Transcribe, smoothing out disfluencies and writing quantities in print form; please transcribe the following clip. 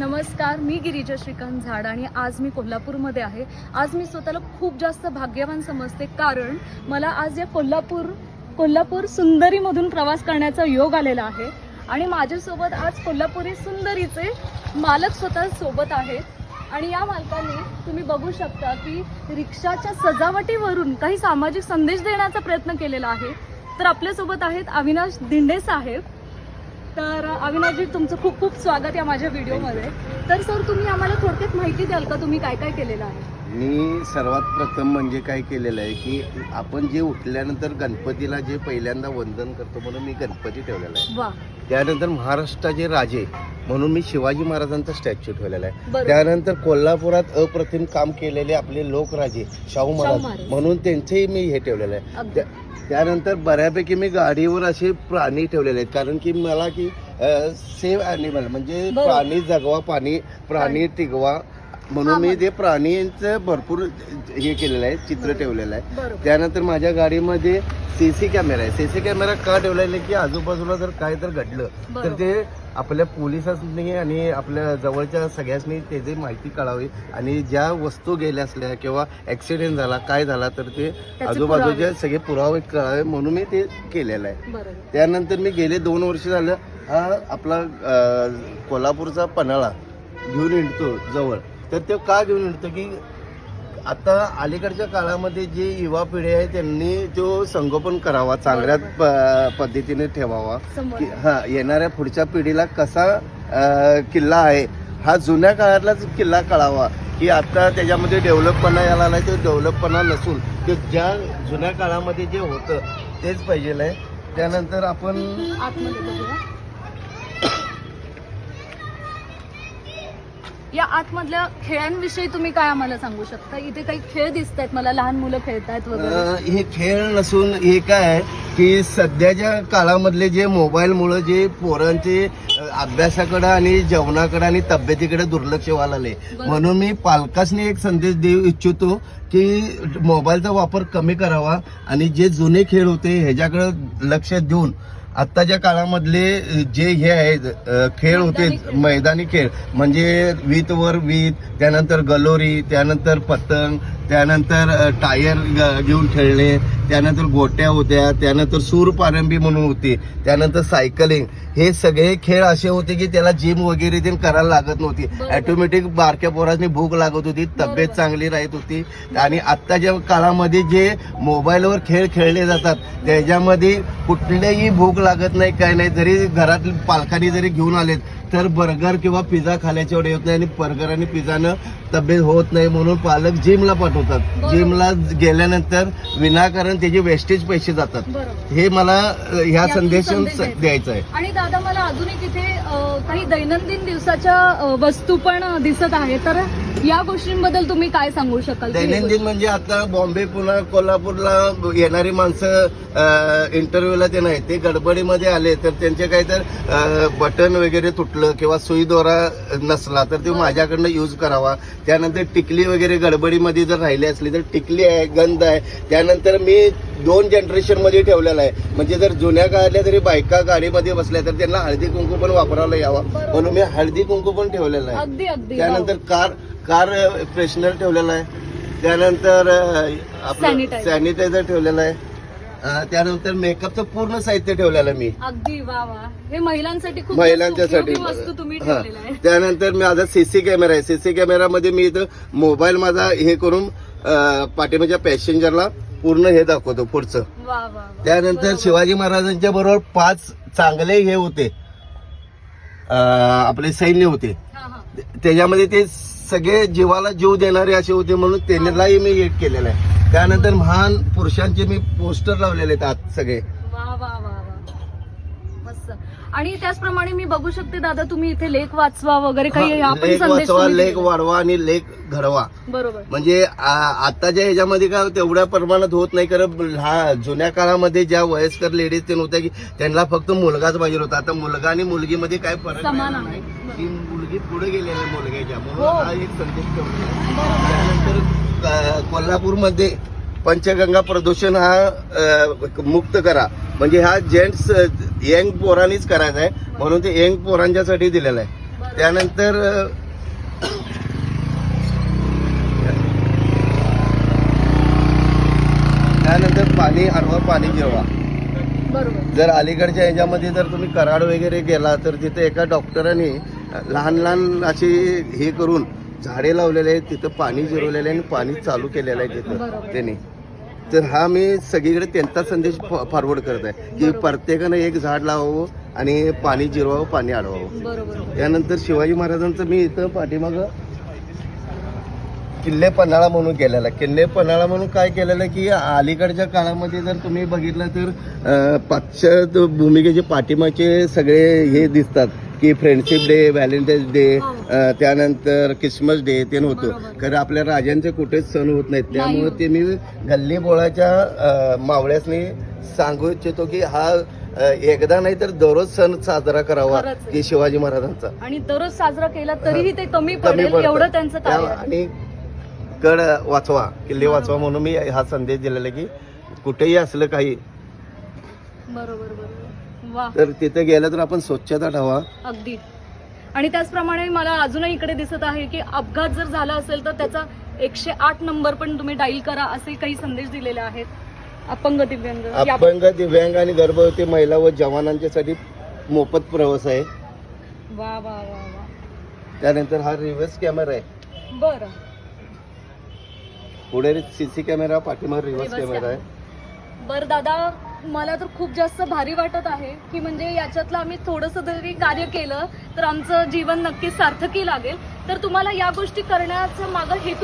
नमस्कार, मी गिरिजा श्रीकांत झाड आणि आज मी कोल्हापूरमध्ये आहे. आज मी स्वतःला खूप जास्त भाग्यवान समजते, कारण मला आज या कोल्हापूर सुंदरीमधून प्रवास करण्याचा योग आलेला आहे. आणि माझ्यासोबत आज कोल्हापुरी सुंदरीचे मालक स्वतः सोबत आहेत. आणि या मालकांनी तुम्ही बघू शकता की रिक्षाच्या सजावटीवरून काही सामाजिक संदेश देण्याचा प्रयत्न केलेला आहे. तर आपल्यासोबत आहेत अविनाश दिंडे साहेब. तर अविनाशजी, तुमचं खूप खूप स्वागत या माझ्या व्हिडिओमध्ये. तर सर, तुम्ही आम्हाला थोडक्यात माहिती द्याल का तुम्ही काय काय केलेलं आहे? मी सर्वात प्रथम म्हणजे काय केलेलं आहे की आपण जे उठल्यानंतर गणपतीला जे पहिल्यांदा वंदन करतो म्हणून मी गणपती ठेवलेला आहे. वा. त्यानंतर महाराष्ट्राचे राजे म्हणून मी शिवाजी महाराजांचा स्टॅच्यू ठेवलेला आहे. बरोबर. त्यानंतर कोल्हापुरात अप्रतिम काम केलेले आपले लोकराजे शाहू महाराज म्हणून त्यांचेही मी हे ठेवलेलं आहे. त्यानंतर बऱ्यापैकी मी गाडीवर असे प्राणी ठेवलेले आहेत, कारण की मला की सेव्ह ॲनिमल म्हणजे प्राणी जगवा, प्राणी टिकवा म्हणून मी ते प्राणींचं भरपूर हे केलेलं आहे, चित्र ठेवलेलं आहे. त्यानंतर माझ्या गाडीमध्ये सीसी कॅमेरा आहे. सीसी कॅमेरा का ठेवलेला आहे की आजूबाजूला जर काय तर घडलं तर ते आपल्या पोलिसांनी आणि आपल्या जवळच्या सगळ्यांनी त्याची माहिती कळावी, आणि ज्या वस्तू गेल्या असल्या किंवा ॲक्सिडेंट झाला काय झाला तर ते आजूबाजूचे सगळे पुरावे कळावे म्हणून मी ते केलेलं आहे. त्यानंतर मी गेले 2 वर्ष झालं हा आपला कोल्हापूरचा पन्हाळा घेऊन येतो जवळ. तर ते का घेऊन येतो की आता अलीकडच्या काळामध्ये जे युवा पिढी आहे त्यांनी तो संगोपन करावा, चांगल्या पद्धतीने ठेवावा की येणाऱ्या पुढच्या पिढीला कसा किल्ला आहे हा जुन्या काळातलाच किल्ला कळावा, की आता त्याच्यामध्ये डेव्हलपपणा यायला आला तो डेव्हलपपणा नसून की ज्या जुन्या काळामध्ये जे होतं तेच पाहिजे आहे. त्यानंतर आपण या आतमधल्या खेळांविषयी तुम्ही काय आम्हाला सांगू शकता? इथे काही खेळ दिसत आहेत मला, लहान मुलं खेळतायत वगैरे. हे खेळ नसून हे काय आहे की सध्याच्या काळामधले जे मोबाईलमुळे जे पोरांचे अभ्यासाकडे आणि जेवणाकडे आणि तब्येतीकडे दुर्लक्ष व्हायला लागले, म्हणून मी पालकांनी एक संदेश देऊ इच्छितो की मोबाईलचा वापर कमी करावा आणि जे जुने खेळ होते ह्याच्याकडे लक्ष देऊन आत्ताच्या काळामधले जे हे आहेत खेळ होते मैदानी खेळ म्हणजे वीतवर वीत, त्यानंतर गलोरी, त्यानंतर पतंग, त्यानंतर टायर घेऊन खेळणे, त्यानंतर गोट्या होत्या, त्यानंतर सूरपारंबी म्हणून होती, त्यानंतर सायकलिंग, हे सगळे खेळ असे होते की त्याला जिम वगैरे ते करायला लागत नव्हती. ऑटोमॅटिक बारक्या पोरांनी भूक लागत होती, तब्येत चांगली राहत होती. आणि आत्ताच्या काळामध्ये जे मोबाईलवर खेळ खेळले जातात त्याच्यामध्ये कुठल्याही भूक लागत नाही, काय नाही. जरी घरातील पालकांनी जरी घेऊन आलेत तर बर्गर किंवा पिझ्झा खाण्याची एवढे होत नाही, आणि बर्गर आणि पिझ्झानं तब्येत होत नाही म्हणून पालक जिमला पाठवतात. जिमला गेल्यानंतर विनाकारण त्याचे वेस्टेज पैसे जातात. हे मला ह्या संदेश द्यायचा आहे. आणि दादा, मला अजून एक इथे काही दैनंदिन दिवसाच्या वस्तू पण दिसत आहे, तर या गोष्टींबद्दल तुम्ही काय सांगू शकाल? दैनंदिन म्हणजे आता बॉम्बे, पुणे, कोल्हापूरला येणारी माणसं इंटरव्ह्यूला ते नाही, ते गडबडीमध्ये आले तर त्यांचे काही तर बटन वगैरे तुटलं किंवा सुई दोरा नसला तर ते माझ्याकडनं यूज करावा. त्यानंतर टिकली वगैरे गडबडीमध्ये जर राहिली असली तर टिकली आहे, गंध आहे. त्यानंतर मी 2 जनरेशन मध्ये ठेवलेला आहे, म्हणजे जर जुन्या काळातल्या जरी बायका गाडीमध्ये बसल्या तर त्यांना हळदी कुंकू पण वापरायला यावा म्हणून मी हळदी कुंकू पण ठेवलेला आहे. त्यानंतर कार फ्रेशनर ठेवलेला आहे. त्यानंतर आपलं सॅनिटायझर ठेवलेलं आहे. त्यानंतर मेकअपचं पूर्ण साहित्य ठेवलेलं मी. अगदी वा वा. हे महिलांसाठी वस्तू तुम्ही ठेवलेलं आहे. त्यानंतर माझा सीसी कॅमेरा आहे. सीसी कॅमेरामध्ये मी इथं मोबाईल माझा हे करून पाठीमागच्या पॅसेंजरला पूर्ण हे दाखवतो पुढचं. त्यानंतर शिवाजी महाराजांच्या बरोबर 5 चांगले हे होते आपले सैन्य होते, त्याच्यामध्ये ते सगळे जीवाला जीव देणारे असे होते म्हणून त्यांनाही मी एक केलेलं आहे. त्यानंतर महान पुरुषांचे मी पोस्टर लावलेले आहेत आत सगळे. मस्त. आणि त्याचप्रमाणे मी बघू शकते दादा, तुम्ही इथे लेख वाचवा वगैरे काही लेख वाचवा, लेख वाढवा आणि लेख घडवा. बरोबर. म्हणजे आताच्या ह्याच्यामध्ये काय तेवढ्या प्रमाणात होत नाही, कारण जुन्या काळामध्ये ज्या वयस्कर लेडीज ते होत्या की त्यांना फक्त मुलगाच पाहिजे होता. आता मुलगा आणि मुलगीमध्ये काय फरक नाही, की मुलगी पुढे गेलेली आहे मुलग्याच्या, म्हणून हा एक संदेश ठेवला. त्यानंतर कोल्हापूरमध्ये पंचगंगा प्रदूषण हा मुक्त करा, म्हणजे हा जेंट्स यंग पोरांनीच करायचा आहे म्हणून ते यंग पोरांच्यासाठी दिलेला आहे. त्यानंतर पाणी अडवा, पाणी जिरवा. बरोबर. जर अलीकडच्या ह्याच्यामध्ये जर तुम्ही कराड वगैरे गेला तर तिथे एका डॉक्टरांनी लहान लहान अशी हे करून झाडे लावलेले आहेत, तिथं पाणी जिरवलेलं आहे आणि पाणी चालू केलेलं आहे तिथं बरोबर. त्यांनी. तर हा मी सगळीकडे त्यांचा संदेश फॉरवर्ड करत आहे की बरोबर. प्रत्येकानं एक झाड लावावं आणि पाणी जिरवावं, पाणी अडवावं. बरोबर. त्यानंतर शिवाजी महाराजांचं मी इथं पाठीमागं किल्ले पन्हाळा म्हणून केलेला आहे. किल्ले पन्हाळा म्हणून काय केलेलं आहे की अलीकडच्या काळामध्ये जर तुम्ही बघितलं तर पाश्चात्य भूमिकेचे पाठिंबाचे सगळे हे दिसतात की फ्रेंडशिप डे, व्हॅलेंटाईन्स डे, त्यानंतर क्रिसमस डे ते होतं. बरोबर. खरं आपल्या राजांचे कुठेच सण होत नाहीत. नाही त्यामुळे होत. ते मी गल्ली बोळाच्या मावळ्यासनी सांगू इच्छितो की हा एकदा नाही तर दररोज सण साजरा करावा खरंच आहे. की शिवाजी महाराजांचा. आणि दररोज साजरा केला तरीही ते कमी कमी पडेल पडतं. एवढं त्यांचं कार्य आहे. आणि गड वाचवा, किल्ले वाचवा म्हणून मी हा संदेश दिलेला की कुठेही असलं काही बरोबर. बरोबर. वा. तर तिथे गेलं तर आपण स्वच्छता ठेवा. अगदी. आणि त्याचप्रमाणे मला अजूनही इकडे दिसत आहे की अपघात जर झाला असेल तर त्याचा 108 नंबर पण तुम्ही डाईल करा असे काही संदेश दिलेले आहेत. अपंग दिव्यांग या- अपंग, दिव्यांग आणि गर्भवती महिला व जवानांच्यासाठी मोफत प्रवास आहे. वा वा वा वा. त्यानंतर हा रिव्हर्स कॅमेरा आहे. बरं. पुढे सीसी कॅमेरा, पाठीमागे रिव्हर्स Reverse कॅमेरा आहे. बरं दादा, मला तर खूप जास्त भारी वाटत आहे की म्हणजे याच्यातलं आम्ही थोडंसं जरी कार्य केलं तर आमचं जीवन नक्कीच सार्थकी लागेल. तर तुम्हाला या गोष्टी करण्याचं मागं हेतू